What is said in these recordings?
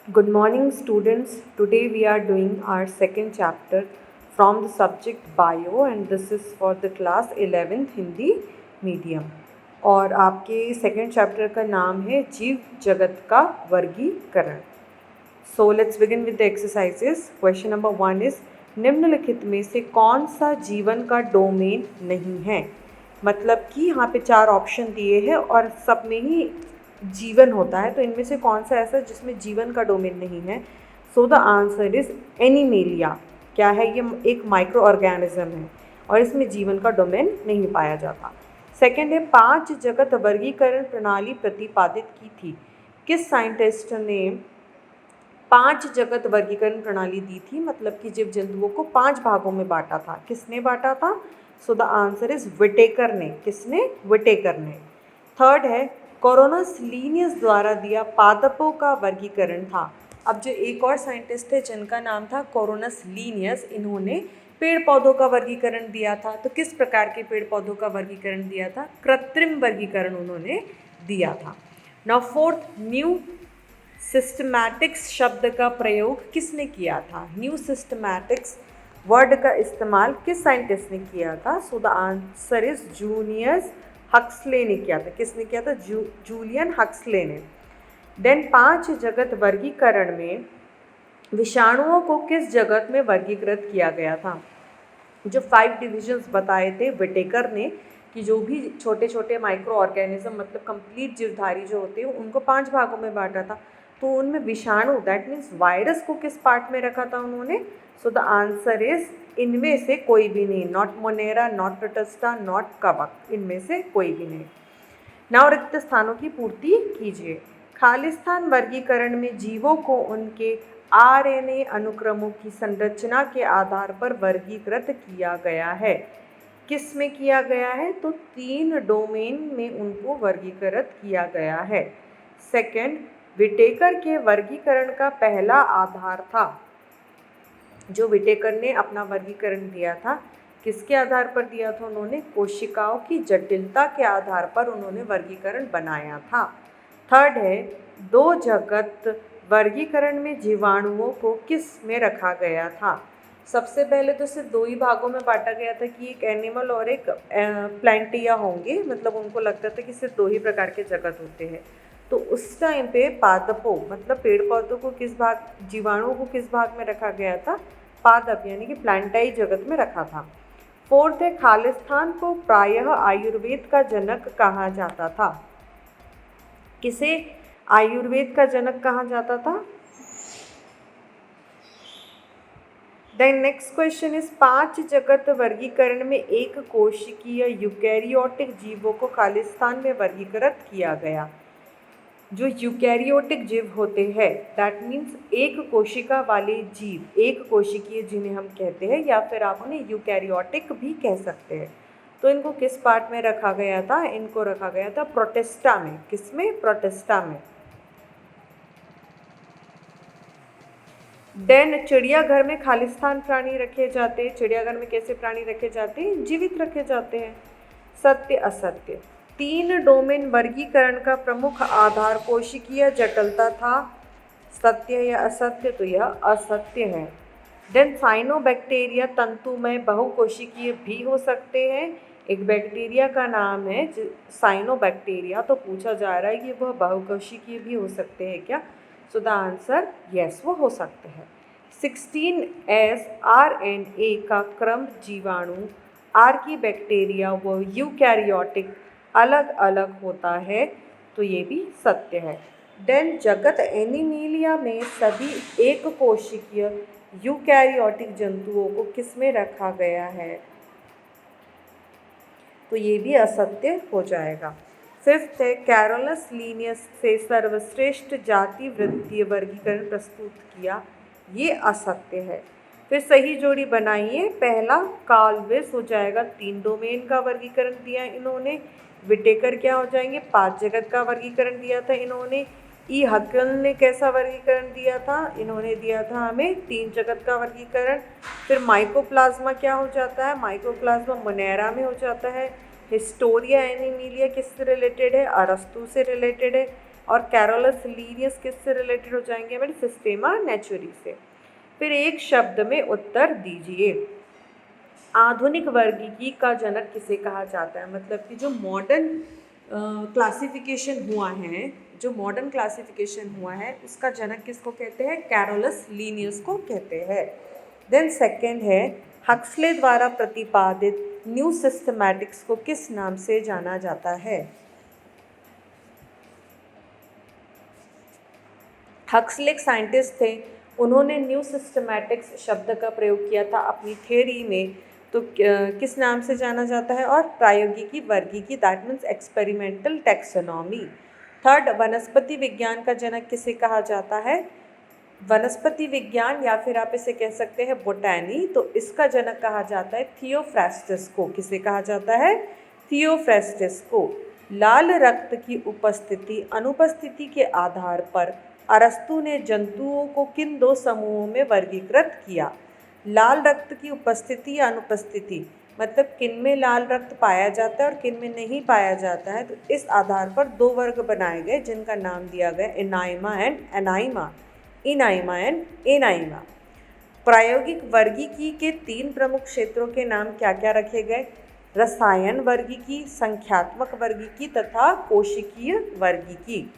Good morning, students. Today we are doing our second chapter from the subject Bio, and this is for the class 11th Hindi medium. और आपके second chapter का नाम है जीव जगत का वर्गीकरण. So let's begin with the exercises. Question number 1 is निम्नलिखित में से कौन सा जीवन का डोमेन नहीं है. मतलब कि यहाँ पे 4 ऑप्शन दिए हैं और सब में ही जीवन होता है, तो इनमें से कौन सा ऐसा जिसमें जीवन का डोमेन नहीं है. सो द आंसर इज एनिमेलिया. क्या है ये? एक माइक्रो ऑर्गेनिज्म है और इसमें जीवन का डोमेन नहीं पाया जाता. सेकेंड है 5 जगत वर्गीकरण प्रणाली प्रतिपादित की थी. किस साइंटिस्ट ने 5 जगत वर्गीकरण प्रणाली दी थी? मतलब कि जीव जंतुओं को 5 भागों में बांटा था. किसने बांटा था? So the answer is Whittaker ने. किसने? विटेकर ने. थर्ड है कोरोनस लीनियस द्वारा दिया पादपों का वर्गीकरण था. अब जो एक और साइंटिस्ट थे जिनका नाम था कोरोनस लीनियस, इन्होंने पेड़ पौधों का वर्गीकरण दिया था. तो किस प्रकार के पेड़ पौधों का वर्गीकरण दिया था? कृत्रिम वर्गीकरण उन्होंने दिया था. नाउ फोर्थ, न्यू सिस्टमैटिक्स शब्द का प्रयोग किसने किया था? न्यू सिस्टमैटिक्स वर्ड का इस्तेमाल किस साइंटिस्ट ने किया था? So the answer is Julius Huxley ने किया था. किसने किया था? जूलियन हक्सले ने. देन 5 जगत वर्गीकरण में विषाणुओं को किस जगत में वर्गीकृत किया गया था? जो 5 डिविजन्स बताए थे विटेकर ने कि जो भी छोटे छोटे माइक्रो ऑर्गेनिज्म मतलब कंप्लीट जीवधारी जो होते हैं उनको 5 भागों में बांटा था. तो उनमें विषाणु दैट मीन्स वायरस को किस पार्ट में रखा था उन्होंने? सो द आंसर इज इनमें से कोई भी नहीं. Not Monera, not protista, not कवक. इनमें से कोई भी नहीं. नाउ रिक्त स्थानों की पूर्ति कीजिए. खालिस्तान वर्गीकरण में जीवों को उनके आरएनए अनुक्रमों की संरचना के आधार पर वर्गीकृत किया गया है. किस में किया गया है? तो 3 डोमेन में उनको वर्गीकृत किया गया है. सेकंड, विटेकर के वर्गीकरण का पहला आधार था. जो विटेकर ने अपना वर्गीकरण दिया था किसके आधार पर दिया था? उन्होंने कोशिकाओं की जटिलता के आधार पर उन्होंने वर्गीकरण बनाया था. थर्ड है 2 जगत वर्गीकरण में जीवाणुओं को किस में रखा गया था? सबसे पहले तो सिर्फ 2 ही भागों में बांटा गया था कि एक एनिमल और एक प्लांटिया होंगे. मतलब उनको लगता था कि सिर्फ 2 ही प्रकार के जगत होते हैं. तो उस टाइम पे पादपों मतलब पेड़ पौधों को किस भाग, जीवाणुओं को किस भाग में रखा गया था? पादप यानी कि प्लांटाई जगत में रखा था. फोर्थ है खालिस्तान को प्रायः आयुर्वेद का जनक कहा जाता था. किसे आयुर्वेद का जनक कहा जाता था? देन नेक्स्ट क्वेश्चन इज 5 जगत वर्गीकरण में एक कोशिकीय यूकैरियोटिक जीवों को खालिस्तान में वर्गीकृत किया गया. जो यूकैरियोटिक जीव होते हैं दैट मीन्स एक कोशिका वाले जीव, एक कोशिकीय जिन्हें हम कहते हैं, या फिर आप उन्हें यूकैरियोटिक भी कह सकते हैं. तो इनको किस पार्ट में रखा गया था? इनको रखा गया था प्रोटिस्टा में. किसमें? प्रोटिस्टा में. देन चिड़ियाघर में खालिस्तान प्राणी रखे जाते हैं. चिड़ियाघर में कैसे प्राणी रखे जाते हैं? जीवित रखे जाते हैं. सत्य असत्य. 3 डोमेन वर्गीकरण का प्रमुख आधार कोशिकीय जटिलता था. सत्य या असत्य? तो यह असत्य है. देन साइनोबैक्टीरिया तंतुमय बहुकोशिकीय भी हो सकते हैं. एक बैक्टीरिया का नाम है साइनोबैक्टीरिया. तो पूछा जा रहा है कि वह बहुकोशिकीय भी हो सकते हैं क्या? सो द आंसर यस, वो हो सकते हैं. 16S RNA का क्रम जीवाणु, आर्कीबैक्टीरिया व यूकैरियोटिक अलग अलग होता है. तो ये भी सत्य है. देन जगत एनिमेलिया में सभी एक कोशिकीय यूकैरियोटिक जंतुओं को किस में रखा गया है? तो ये भी असत्य हो जाएगा. फिफ्थ है कैरोलस लीनियस से सर्वश्रेष्ठ जाति वृत्तीय वर्गीकरण प्रस्तुत किया. ये असत्य है. फिर सही जोड़ी बनाइए. पहला कार्लविस हो जाएगा. 3 डोमेन का वर्गीकरण दिया इन्होंने. विटेकर क्या हो जाएंगे? 5 जगत का वर्गीकरण दिया था इन्होंने. ई हक्ल ने कैसा वर्गीकरण दिया था? इन्होंने दिया था हमें 3 जगत का वर्गीकरण. फिर माइकोप्लाज्मा क्या हो जाता है? माइकोप्लाज्मा मोनेरा में हो जाता है. हिस्टोरिया एनिमिलिया किससे रिलेटेड है? अरस्तु से रिलेटेड है. और कैरोलस लीनियस किससे रिलेटेड हो जाएंगे हमारे सिस्टेमा नेचुरी से। फिर एक शब्द में उत्तर दीजिए। आधुनिक वर्गीकी का जनक किसे कहा जाता है, मतलब कि जो मॉडर्न क्लासिफिकेशन हुआ है, जो मॉडर्न क्लासिफिकेशन हुआ है उसका जनक किसको कहते हैं, कैरोलस लीनियस को कहते हैं। देन सेकंड है, हक्सले द्वारा प्रतिपादित न्यू सिस्टमैटिक्स को किस नाम से जाना जाता है। हक्सले एक साइंटिस्ट थे, उन्होंने न्यू सिस्टमैटिक्स शब्द का प्रयोग किया था अपनी थ्योरी में, तो किस नाम से जाना जाता है, और प्रायोगिकी वर्गीकी, that means experimental taxonomy. Third, वनस्पति विज्ञान का जनक किसे कहा जाता है, वनस्पति विज्ञान या फिर आप इसे कह सकते हैं बोटैनी, तो इसका जनक कहा जाता है थियोफ्रास्टस को। किसे कहा जाता है, थियोफ्रास्टस को। लाल रक्त की उपस्थिति अनुपस्थिति के आधार पर अरस्तु ने जंतुओं को किन दो समूहों में वर्गीकृत किया। लाल रक्त की उपस्थिति या अनुपस्थिति, मतलब किन में लाल रक्त पाया जाता है और किन में नहीं पाया जाता है, तो इस आधार पर दो वर्ग बनाए गए जिनका नाम दिया गया एनाइमा एंड एनाइमा, इनाइमा एंड एनाइमा। प्रायोगिक वर्गीकी के तीन प्रमुख क्षेत्रों के नाम क्या क्या रखे गए, रसायन वर्गीकी, संख्यात्मक वर्गीकी तथा कोशिकीय वर्गीकी।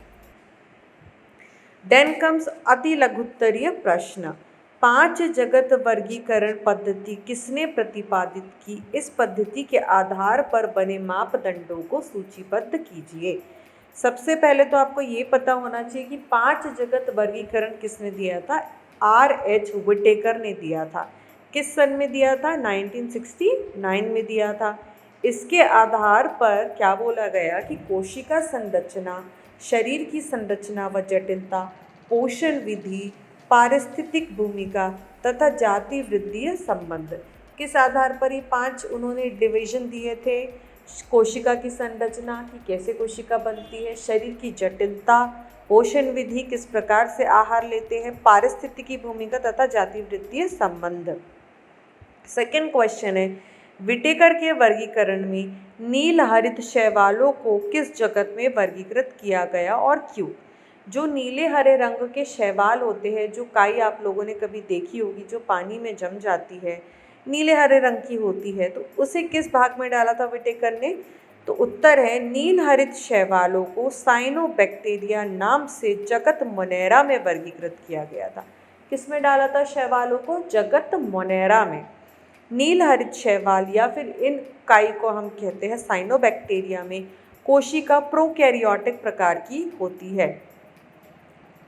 देन कम्स अति लघुत्तरीय प्रश्न, 5 जगत वर्गीकरण पद्धति किसने प्रतिपादित की, इस पद्धति के आधार पर बने मापदंडों को सूचीबद्ध कीजिए। सबसे पहले तो आपको ये पता होना चाहिए कि 5 जगत वर्गीकरण किसने दिया था, R.H. विटेकर ने दिया था। किस सन में दिया था, 1969 में दिया था। इसके आधार पर क्या बोला गया कि कोशिका संरचना, शरीर की संरचना व जटिलता, पोषण विधि, पारिस्थितिक भूमिका तथा जाति वृद्धीय संबंध, किस आधार पर ये 5 उन्होंने डिवीजन दिए थे, कोशिका की संरचना कि कैसे कोशिका बनती है, शरीर की जटिलता, पोषण विधि किस प्रकार से आहार लेते हैं, पारिस्थितिकी भूमिका तथा जाति वृद्धीय संबंध। सेकेंड क्वेश्चन है, विटेकर के वर्गीकरण में नील हरित शैवालों को किस जगत में वर्गीकृत किया गया और क्यों। जो नीले हरे रंग के शैवाल होते हैं, जो काई आप लोगों ने कभी देखी होगी, जो पानी में जम जाती है, नीले हरे रंग की होती है, तो उसे किस भाग में डाला था विटेकर ने, तो उत्तर है नील हरित शैवालों को साइनोबैक्टीरिया नाम से जगत मोनेरा में वर्गीकृत किया गया था। किस में डाला था शैवालों को, जगत मोनेरा में। नील हरित शैवाल या फिर इन काई को हम कहते हैं साइनोबैक्टीरिया में कोशिका प्रोकैरियोटिक प्रकार की होती है।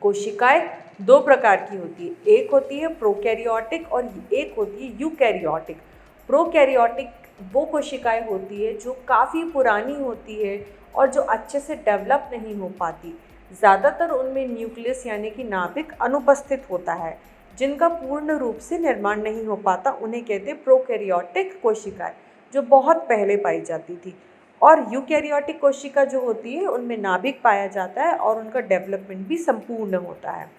कोशिकाएं दो प्रकार की होती है, एक होती है प्रोकैरियोटिक और एक होती है यूकैरियोटिक। प्रोकैरियोटिक वो कोशिकाएं होती है जो काफ़ी पुरानी होती है और जो अच्छे से डेवलप नहीं हो पाती। ज़्यादातर उनमें न्यूक्लियस यानी कि नाभिक अनुपस्थित होता है, जिनका पूर्ण रूप से निर्माण नहीं हो पाता, उन्हें कहते हैं प्रोकैरियोटिक कोशिकाएं, जो बहुत पहले पाई जाती थी। और यूकैरियोटिक कोशिका जो होती है उनमें नाभिक पाया जाता है और उनका डेवलपमेंट भी संपूर्ण होता है।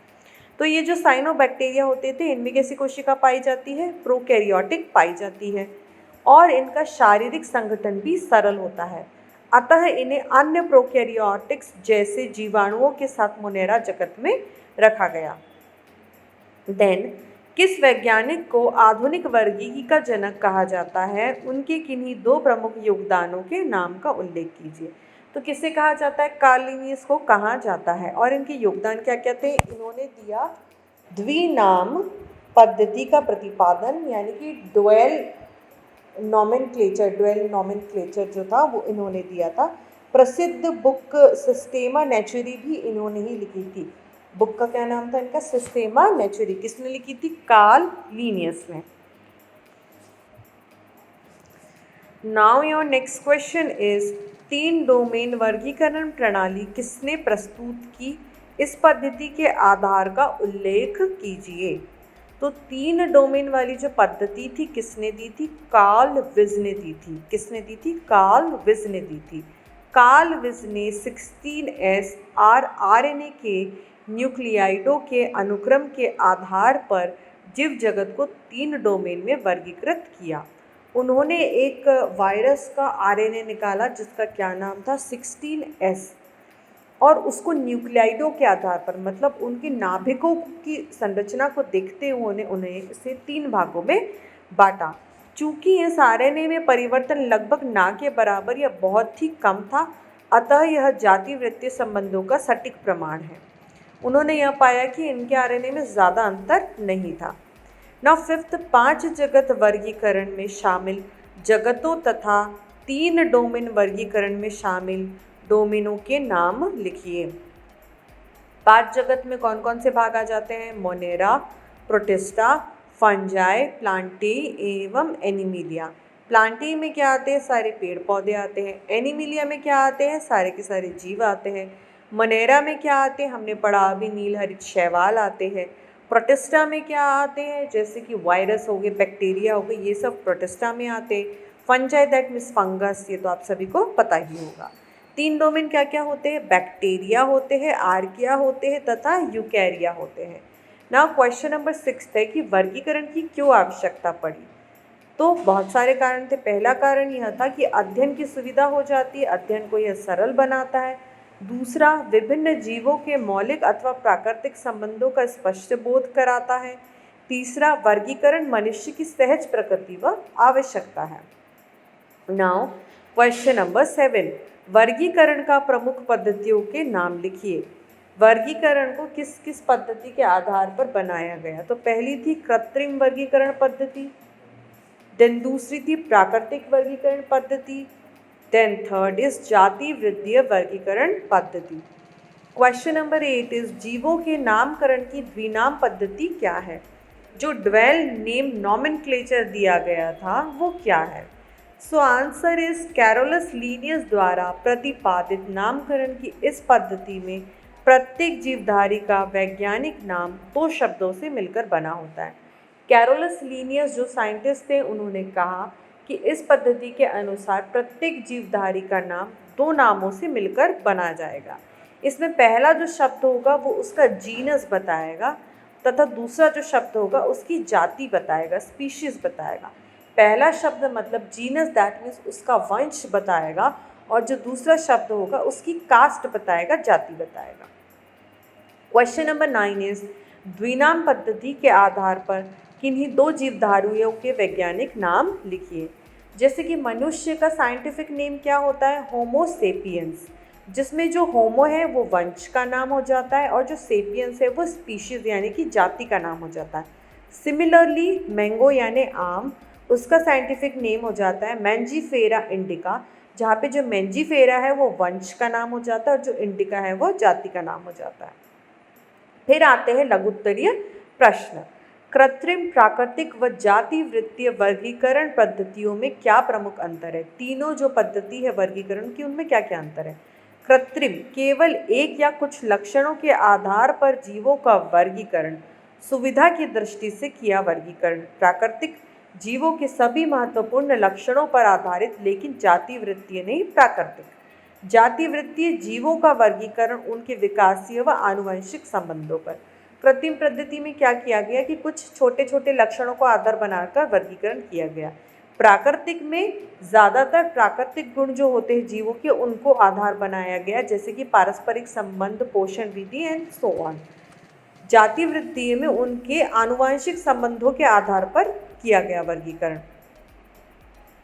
तो ये जो साइनोबैक्टीरिया होते थे, इनमें कैसी कोशिका पाई जाती है, प्रोकैरियोटिक पाई जाती है, और इनका शारीरिक संगठन भी सरल होता है। अतः इन्हें अन्य प्रोकैरियोटिक्स जैसे जीवाणुओं के साथ मोनेरा जगत में रखा गया। देन किस वैज्ञानिक को आधुनिक वर्गीकी का जनक कहा जाता है, उनके किन्हीं दो प्रमुख योगदानों के नाम का उल्लेख कीजिए। तो किसे कहा जाता है, कार्ल लिनियस को कहा जाता है, और इनके योगदान क्या क्या थे, इन्होंने दिया द्विनाम पद्धति का प्रतिपादन, यानी कि ड्वेल नॉमेनक्लेचर जो था वो इन्होंने दिया था। प्रसिद्ध बुक सिस्टेमा नेचुरी भी इन्होंने ही लिखी थी। बुक का क्या नाम था इनका, सिस्टेमा नेचुरी। किसने लिखी थी, कार्ल लिनियस ने। Now your next question is, 3 domain वर्गीकरण प्रणाली किसने प्रस्तुत की, इस पद्धति के आधार का उल्लेख कीजिए। तो 3 डोमेन वाली जो पद्धति थी किसने दी थी, कार्ल विज ने दी थी। किसने दी थी, कार्ल विज ने दी थी। कार्ल विज ने 16S RNA के न्यूक्लियाइडों के अनुक्रम के आधार पर जीव जगत को 3 डोमेन में वर्गीकृत किया। उन्होंने एक वायरस का RNA निकाला जिसका क्या नाम था, 16S, और उसको न्यूक्लियाइडों के आधार पर, मतलब उनके नाभिकों की संरचना को देखते हुए उन्हें इसे 3 भागों में बांटा। चूँकि इस आरएनए में परिवर्तन लगभग ना के बराबर या बहुत ही कम था, अतः यह जातिवृत्तीय संबंधों का सटीक प्रमाण है। उन्होंने यह पाया कि इनके आरएनए में ज़्यादा अंतर नहीं था। नाउ फिफ्थ, 5 जगत वर्गीकरण में शामिल जगतों तथा 3 डोमेन वर्गीकरण में शामिल डोमेनों के नाम लिखिए। 5 जगत में कौन कौन से भाग आ जाते हैं? मोनेरा, प्रोटिस्टा, फंजाई, प्लांटी एवं एनिमिलिया। प्लांटी में क्या आते हैं? सारे पेड़ पौधे आते हैं। एनिमिलिया में क्या आते हैं? सारे के सारे जीव आते हैं। मोनेरा में क्या आते हैं? हमने पढ़ा अभी, नील हरित शैवाल आते हैं। प्रोटिस्टा में क्या आते हैं? जैसे कि वायरस हो गए, बैक्टीरिया हो गए, ये सब प्रोटिस्टा में आते हैं। फंजाई दैट मीन्स फंगस, ये तो आप सभी को पता ही होगा। 3 डोमेन क्या क्या होते हैं? बैक्टीरिया होते हैं, आर्किया होते हैं तथा यूकैरिया होते हैं। नाउ क्वेश्चन नंबर 6 है कि वर्गीकरण की क्यों आवश्यकता पड़ी? तो बहुत सारे कारण थे। पहला कारण यह था कि अध्ययन की सुविधा हो जाती है, अध्ययन को यह सरल बनाता है। दूसरा, विभिन्न जीवों के मौलिक अथवा प्राकृतिक संबंधों का स्पष्ट बोध कराता है। तीसरा, वर्गीकरण मनुष्य की सहज प्रकृति व आवश्यकता है। नाउ क्वेश्चन नंबर 7, वर्गीकरण का प्रमुख पद्धतियों के नाम लिखिए। वर्गीकरण को किस किस पद्धति के आधार पर बनाया गया? तो पहली थी कृत्रिम वर्गीकरण पद्धति, देन दूसरी थी प्राकृतिक वर्गीकरण पद्धति, देन थर्ड इज जाति वृद्धीय वर्गीकरण पद्धति। क्वेश्चन नंबर 8 इज जीवों के नामकरण की द्विनाम पद्धति क्या है? जो ड्वेल नेम नॉमेनक्लेचर दिया गया था वो क्या है? So answer is Carolus Linnaeus द्वारा प्रतिपादित नामकरण की इस पद्धति में प्रत्येक जीवधारी का वैज्ञानिक नाम 2 शब्दों से मिलकर बना होता है। कैरोलस लीनियस जो साइंटिस्ट थे, उन्होंने कहा कि इस पद्धति के अनुसार प्रत्येक जीवधारी का नाम 2 नामों से मिलकर बना जाएगा। इसमें पहला जो शब्द होगा वो उसका जीनस बताएगा तथा दूसरा जो शब्द होगा उसकी जाति बताएगा, स्पीशीज बताएगा। पहला शब्द मतलब जीनस दैट मीन्स उसका वंश बताएगा, और जो दूसरा शब्द होगा उसकी कास्ट बताएगा, जाति बताएगा। क्वेश्चन नंबर 9 इज द्विनाम पद्धति के आधार पर किन्हीं 2 जीवधारियों के वैज्ञानिक नाम लिखिए। जैसे कि मनुष्य का साइंटिफिक नेम क्या होता है? होमो सेपियंस, जिसमें जो होमो है वो वंश का नाम हो जाता है और जो सेपियंस है वो स्पीशीज यानी कि जाति का नाम हो जाता है। सिमिलरली मैंगो यानी आम, उसका साइंटिफिक नेम हो जाता है मैंजीफेरा इंडिका, जहाँ पे जो मैंजीफेरा है वो वंश का नाम हो जाता है और जो इंडिका है वो जाति का नाम हो जाता है। फिर आते हैं लघुत्तरीय प्रश्न। कृत्रिम, प्राकृतिक व जाति वृत्तीय वर्गीकरण पद्धतियों में क्या प्रमुख अंतर है? तीनों जो पद्धति है वर्गीकरण की, उनमें क्या क्या अंतर है? कृत्रिम, केवल एक या कुछ लक्षणों के आधार पर जीवों का वर्गीकरण, सुविधा की दृष्टि से किया वर्गीकरण। प्राकृतिक, जीवों के सभी महत्वपूर्ण लक्षणों पर आधारित लेकिन जाति वृत्तीय नहीं, प्राकृतिक। जाति वृत्तीय, जीवों का वर्गीकरण उनके विकासीय व आनुवंशिक संबंधों पर। कृत्रिम पद्धति में क्या किया गया कि कुछ छोटे छोटे लक्षणों को आधार बनाकर वर्गीकरण किया गया। प्राकृतिक में ज़्यादातर प्राकृतिक गुण जो होते हैं जीवों के, उनको आधार बनाया गया, जैसे कि पारस्परिक संबंध, पोषण विधि एंड सो ऑन। जाति वृत्तीय में उनके आनुवंशिक संबंधों के आधार पर किया गया वर्गीकरण।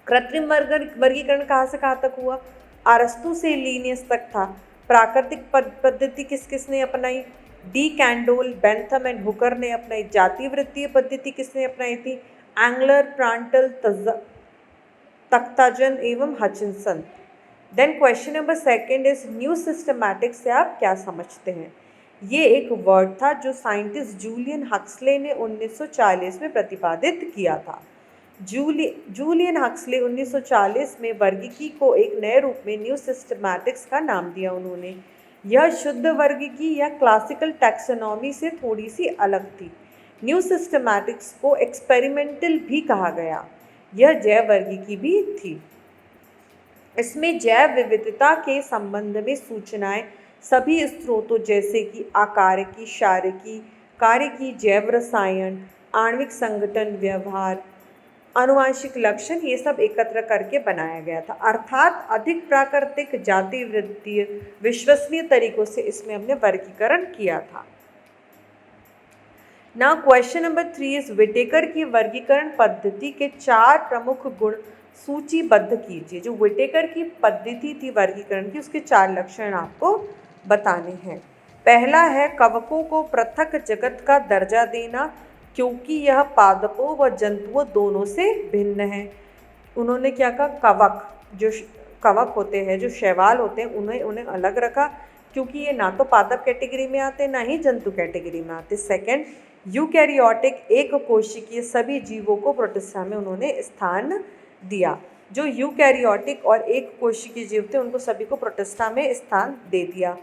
कृत्रिम वर्गीकरण कहाँ से कहाँ तक हुआ? अरस्तु से लीनियस तक था। प्राकृतिक पद्धति किस किसने अपनाई? D Candolle, Bentham and Hooker ने अपनाई। जाति वृत्तीय पद्धति किसने अपनाई थी? एंगलर, प्रांटल, तख्ताजन एवं Hutchinson. Then question number 2 is new systematic से आप क्या समझते हैं? ये एक वर्ड था जो साइंटिस्ट जूलियन हक्सले ने 1940 में प्रतिपादित किया था। जूलियन हक्सले 1940 में वर्गीकी को एक नए रूप में न्यू सिस्टमैटिक्स का नाम दिया उन्होंने। यह शुद्ध वर्गीकी या क्लासिकल टैक्सोनॉमी से थोड़ी सी अलग थी। न्यू सिस्टमैटिक्स को एक्सपेरिमेंटल भी कहा गया। यह जैव वर्गीकी भी थी। इसमें जैव विविधता के संबंध में सूचनाएं सभी स्रोतों जैसे कि आकारिकी, शारीरिकी, कार्यकी, जैव रसायन, आणविक संगठन, व्यवहार, आनुवांशिक लक्षण, ये सब एकत्र करके बनाया गया था। अर्थात अधिक प्राकृतिक, जाति वृत्तीय, विश्वसनीय तरीकों से इसमें हमने वर्गीकरण किया था। Now question number 3 is Whittaker की वर्गीकरण पद्धति के 4 प्रमुख गुण सूचीबद्ध कीजिए। जो विटेकर की पद्धति थी वर्गीकरण की, उसके 4 लक्षण आपको बताने हैं। पहला है कवकों को पृथक जगत का दर्जा देना, क्योंकि यह पादपों व जंतुओं दोनों से भिन्न है। उन्होंने क्या कहा, जो कवक होते हैं, जो शैवाल होते हैं, उन्हें अलग रखा, क्योंकि ये ना तो पादप कैटेगरी में आते, ना ही जंतु कैटेगरी में आते। सेकंड, यूकैरियोटिक एक कोशिकीय सभी जीवों को प्रोटिस्टा में उन्होंने स्थान दिया। जो यूकैरियोटिक और एक कोशिकीय जीव थे, उनको सभी को प्रोटिस्टा में स्थान दे दिया।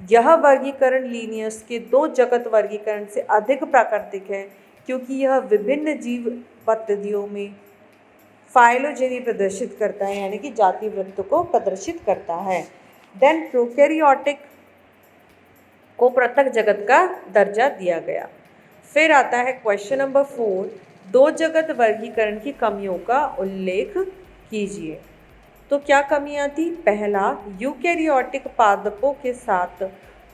यह वर्गीकरण लीनियस के 2 जगत वर्गीकरण से अधिक प्राकृतिक है, क्योंकि यह विभिन्न जीव पद्धतियों में फाइलोजेनी प्रदर्शित करता है, यानी कि जाति वृत्त को प्रदर्शित करता है। देन प्रोकैरियोटिक को पृथक जगत का दर्जा दिया गया। फिर आता है क्वेश्चन नंबर 4, 2 जगत वर्गीकरण की कमियों का उल्लेख कीजिए। तो क्या कमियां थी? पहला, यूकैरियोटिक पादपों के साथ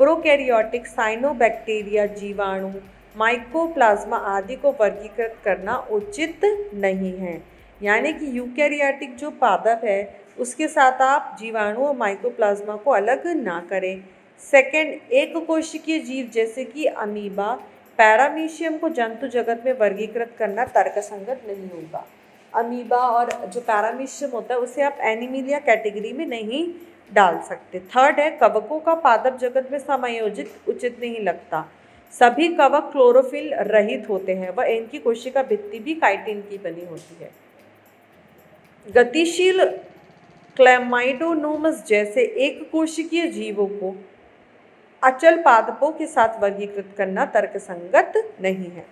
प्रोकैरियोटिक साइनोबैक्टीरिया, जीवाणु, माइकोप्लाज्मा आदि को वर्गीकृत करना उचित नहीं है। यानी कि यूकैरियोटिक जो पादप है, उसके साथ आप जीवाणु और माइकोप्लाज्मा को अलग ना करें। सेकंड, एक कोशिकीय जीव जैसे कि अमीबा, पैरामीशियम को जंतु जगत में वर्गीकृत करना तर्कसंगत नहीं होगा। अमीबा और जो पैरामीशियम होता है, उसे आप एनिमिलिया कैटेगरी में नहीं डाल सकते। थर्ड है, कवकों का पादप जगत में समायोजित उचित नहीं लगता। सभी कवक क्लोरोफिल रहित होते हैं व इनकी कोशिका भित्ति भी काइटिन की बनी होती है। गतिशील क्लैमाइडोनोमस जैसे एक कोशिकीय जीवों को अचल पादपों के साथ वर्गीकृत करना तर्कसंगत नहीं है।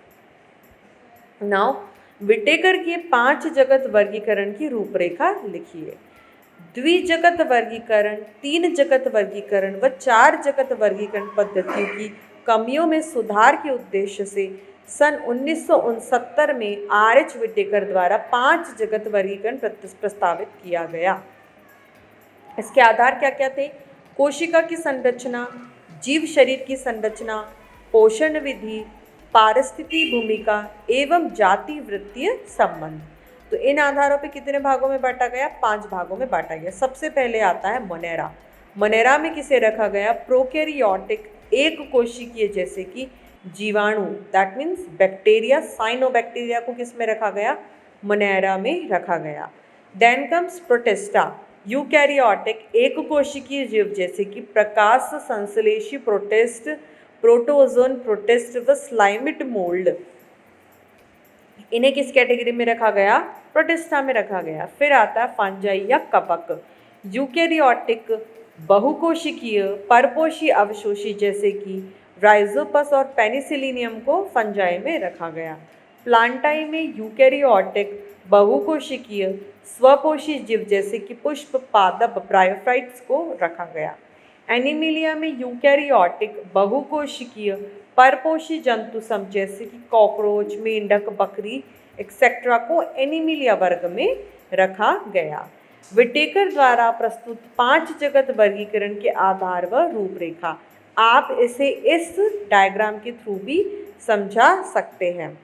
नाउ विटेकर के 5 जगत वर्गीकरण की रूपरेखा लिखिए। द्विजगत वर्गीकरण, 3 जगत वर्गीकरण व 4 जगत वर्गीकरण पद्धतियों की कमियों में सुधार के उद्देश्य से सन 1969 में आर.एच. विटेकर द्वारा 5 जगत वर्गीकरण प्रस्तावित किया गया। इसके आधार क्या क्या थे? कोशिका की संरचना, जीव शरीर की संरचना, पोषण विधि, पारिस्थितिकी भूमिका एवं जाति वृत्तीय संबंध। तो इन आधारों पे कितने भागों में बांटा गया? 5 भागों में बांटा गया। सबसे पहले आता है मोनेरा। मोनेरा में किसे रखा गया? प्रोकैरियोटिक एक कोशिकीय जैसे कि जीवाणु, दैट मीन्स बैक्टीरिया, साइनोबैक्टीरिया को किस में रखा गया? मोनेरा में रखा गया। देन कम्स प्रोटिस्टा, यूकैरियोटिक एक कोशिकीय जीव जैसे कि प्रकाश संश्लेषी प्रोटिस्ट, प्रोटोजोन प्रोटिस्ट व स्लाइमिट मोल्ड, इन्हें किस कैटेगरी में रखा गया? प्रोटिस्टा में रखा गया। फिर आता है फंजाई या कवक, यूकैरियोटिक बहुकोशिकीय परपोषी अवशोषी जैसे कि राइजोपस और पेनिसिलिनियम को फंजाई में रखा गया। प्लांटाई में यूकैरियोटिक बहुकोशिकीय स्वपोषी जीव जैसे कि पुष्प, पादप, ब्रायोफाइट्स को रखा गया। एनिमिलिया में यूकैरियोटिक बहुकोशिकीय परपोषी जंतु सम जैसे कि कॉकरोच, मेंढक, बकरी एक्सेट्रा को एनिमिलिया वर्ग में रखा गया। विटेकर द्वारा प्रस्तुत 5 जगत वर्गीकरण के आधार व रूपरेखा, आप इसे इस डायग्राम के थ्रू भी समझा सकते हैं।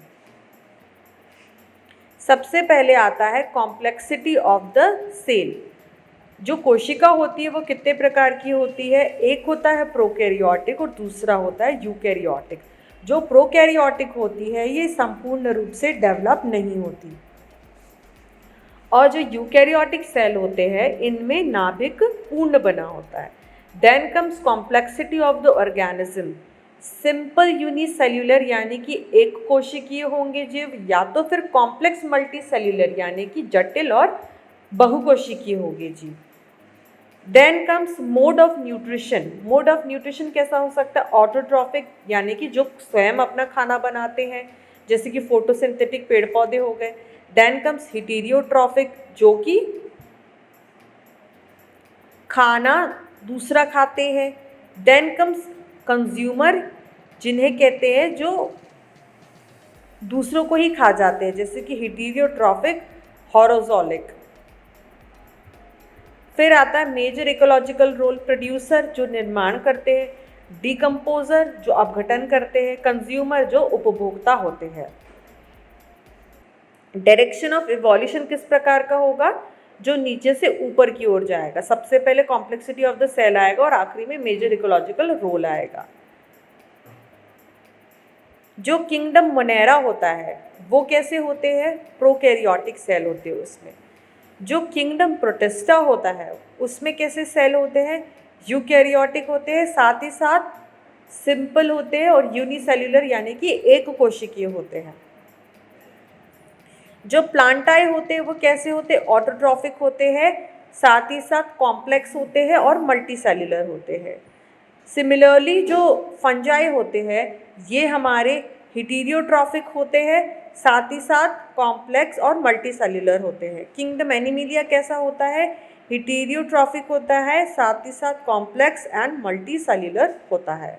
सबसे पहले आता है कॉम्प्लेक्सिटी ऑफ द सेल। जो कोशिका होती है वो कितने प्रकार की होती है? एक होता है प्रोकैरियोटिक और दूसरा होता है यूकैरियोटिक। जो प्रोकैरियोटिक होती है ये संपूर्ण रूप से डेवलप नहीं होती, और जो यूकैरियोटिक सेल होते हैं इनमें नाभिक पूर्ण बना होता है। Then comes complexity of the organism. Simple unicellular यानी कि एक कोशिकीय होंगे जीव, या तो फिर कॉम्प्लेक्स मल्टीसेल्यूलर यानी कि जटिल और बहुकोशिकीय होंगे जीव। Then comes mode of nutrition. Mode of nutrition कैसा हो सकता है? ऑटोट्रॉफिक यानी कि जो स्वयं अपना खाना बनाते हैं, जैसे कि फोटोसिंथेटिक पेड़ पौधे हो गए। देन कम्स हिटेरियोट्रॉफिक, जो कि खाना दूसरा खाते हैं। देन कम्स कंज्यूमर, जिन्हें कहते हैं जो दूसरों को ही खा जाते हैं, जैसे कि हेटेरोट्रॉफिक, हॉरोजोलिक। फिर आता है मेजर इकोलॉजिकल रोल, प्रोड्यूसर जो निर्माण करते हैं, डिकम्पोजर जो अपघटन करते हैं, कंज्यूमर जो उपभोक्ता होते हैं। डायरेक्शन ऑफ इवोल्यूशन किस प्रकार का होगा, जो नीचे से ऊपर की ओर जाएगा। सबसे पहले कॉम्प्लेक्सिटी ऑफ द सेल आएगा और आखिरी में मेजर इकोलॉजिकल रोल आएगा। जो किंगडम मोनेरा होता है वो कैसे होते हैं, प्रोकैरियोटिक सेल होते हैं उसमें। जो किंगडम प्रोटिस्टा होता है उसमें कैसे सेल होते हैं, यूकैरियोटिक होते हैं, साथ ही साथ सिंपल होते हैं और यूनिसेल्युलर यानी कि एक कोशिकीय होते हैं। जो प्लांटाई होते हैं वो कैसे होते हैं, ऑटोट्रॉफिक होते हैं, साथ ही साथ कॉम्प्लेक्स होते हैं और मल्टीसेल्युलर होते हैं। सिमिलरली जो फंजाई होते हैं ये हमारे हेटेरोट्रॉफिक होते हैं, साथ ही साथ कॉम्प्लेक्स और मल्टीसेल्युलर होते हैं। किंगडम एनिमिलिया कैसा होता है, हेटेरोट्रॉफिक होता है, साथ ही साथ कॉम्प्लेक्स एंड मल्टीसेल्युलर होता है।